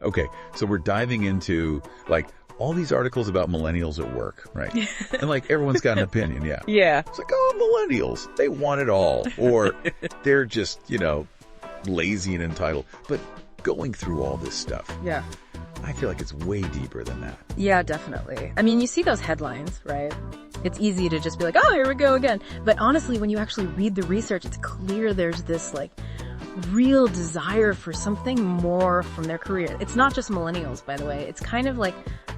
Okay, so we're diving into, like, all these articles about millennials at work, right? And, like, everyone's got an opinion, yeah. Yeah. It's like, oh, millennials, they want it all. Or they're just, lazy and entitled. But going through all this stuff, Yeah. I feel like it's way deeper than that. Yeah, definitely. I mean, you see those headlines, right? It's easy to just be like, oh, here we go again. But honestly, when you actually read the research, it's clear there's this, like, real desire for something more from their career. It's not just millennials, by the way. It's kind of like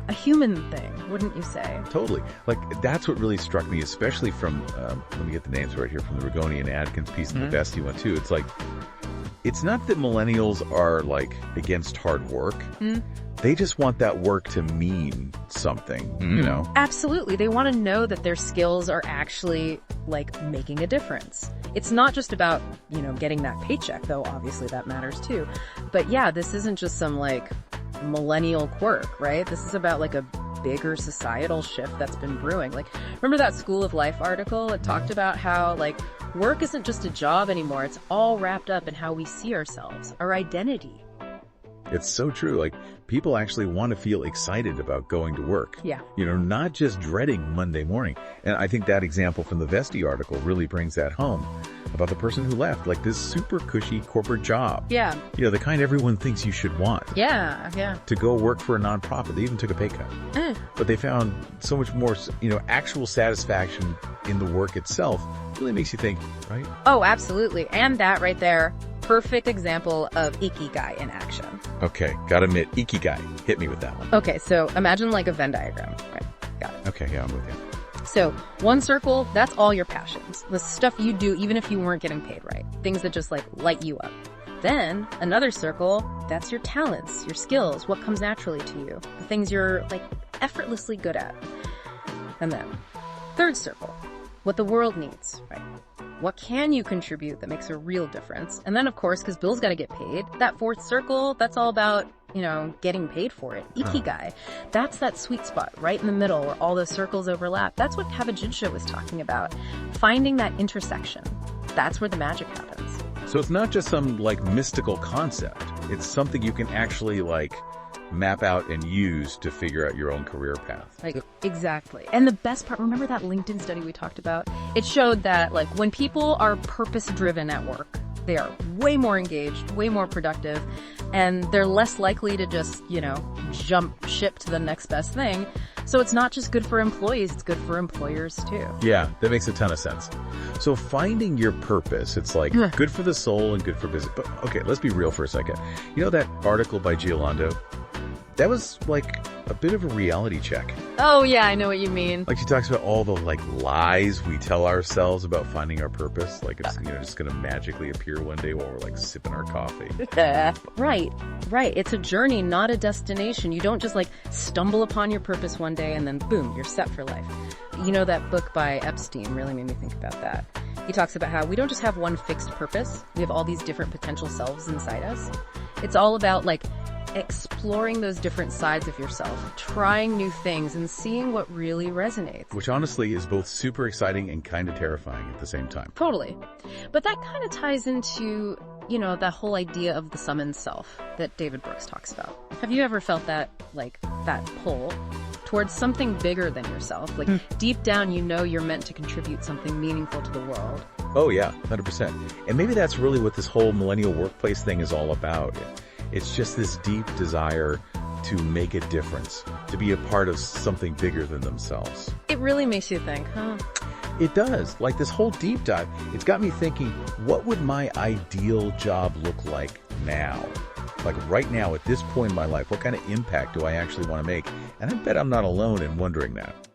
a human thing, wouldn't you say? Totally. Like, that's what really struck me, especially from, let me get the names right here, from the Rigoni and Adkins piece and the Vesti one, too. It's like, it's not that millennials are, like, against hard work. They just want that work to mean something, Absolutely. They want to know that their skills are actually, like, making a difference. It's not just about, getting that paycheck, though obviously that matters too. But yeah, this isn't just some, like, millennial quirk, right? This is about, like, a bigger societal shift that's been brewing. Like, remember that School of Life article? It talked about how, like, work isn't just a job anymore. It's all wrapped up in how we see ourselves, our identity. It's so true. Like, people actually want to feel excited about going to work. Yeah. Not just dreading Monday morning. And I think that example from the Vesti article really brings that home about the person who left, like, this super cushy corporate job. Yeah. The kind everyone thinks you should want. Yeah, yeah. To go work for a nonprofit. They even took a pay cut. But they found so much more, actual satisfaction in the work itself. Really makes you think, right? Oh, absolutely. And that right there, perfect example of ikigai in action. Okay, gotta admit, ikigai. Hit me with that one. Okay, so imagine like a Venn diagram. Right, got it. Okay, yeah, I'm with you. So one circle, that's all your passions. The stuff you do even if you weren't getting paid, right? Things that just, like, light you up. Then another circle, that's your talents, your skills, what comes naturally to you. The things you're, like, effortlessly good at. And then third circle, what the world needs, right? What can you contribute that makes a real difference? And then, of course, because bills got to get paid, that fourth circle, that's all about, getting paid for it. Ikigai. That's that sweet spot right in the middle where all those circles overlap. That's what Kavajinsha was talking about. Finding that intersection. That's where the magic happens. So it's not just some, like, mystical concept. It's something you can actually, like, map out and use to figure out your own career path. Like, exactly. And the best part, remember that LinkedIn study we talked about? It showed that, like, when people are purpose-driven at work, they are way more engaged, way more productive, and they're less likely to just, jump ship to the next best thing. So it's not just good for employees, it's good for employers too. Yeah, that makes a ton of sense. So finding your purpose, it's like good for the soul and good for business. But okay, let's be real for a second. That article by Giolando? That was like a bit of a reality check. Oh yeah, I know what you mean. Like, she talks about all the, like, lies we tell ourselves about finding our purpose. Like, it's, just going to magically appear one day while we're, like, sipping our coffee. Right. It's a journey, not a destination. You don't just, like, stumble upon your purpose one day and then boom, you're set for life. That book by Epstein really made me think about that. He talks about how we don't just have one fixed purpose. We have all these different potential selves inside us. It's all about, like, exploring those different sides of yourself, trying new things, and seeing what really resonates. Which honestly is both super exciting and kind of terrifying at the same time. Totally. But that kind of ties into, that whole idea of the summoned self that David Brooks talks about. Have you ever felt that, like, that pull towards something bigger than yourself? Like, deep down, you're meant to contribute something meaningful to the world. Oh yeah, 100%. And maybe that's really what this whole millennial workplace thing is all about. It's just this deep desire to make a difference, to be a part of something bigger than themselves. It really makes you think, huh? It does. Like, this whole deep dive, it's got me thinking, what would my ideal job look like now? Like, right now, at this point in my life, what kind of impact do I actually want to make? And I bet I'm not alone in wondering that.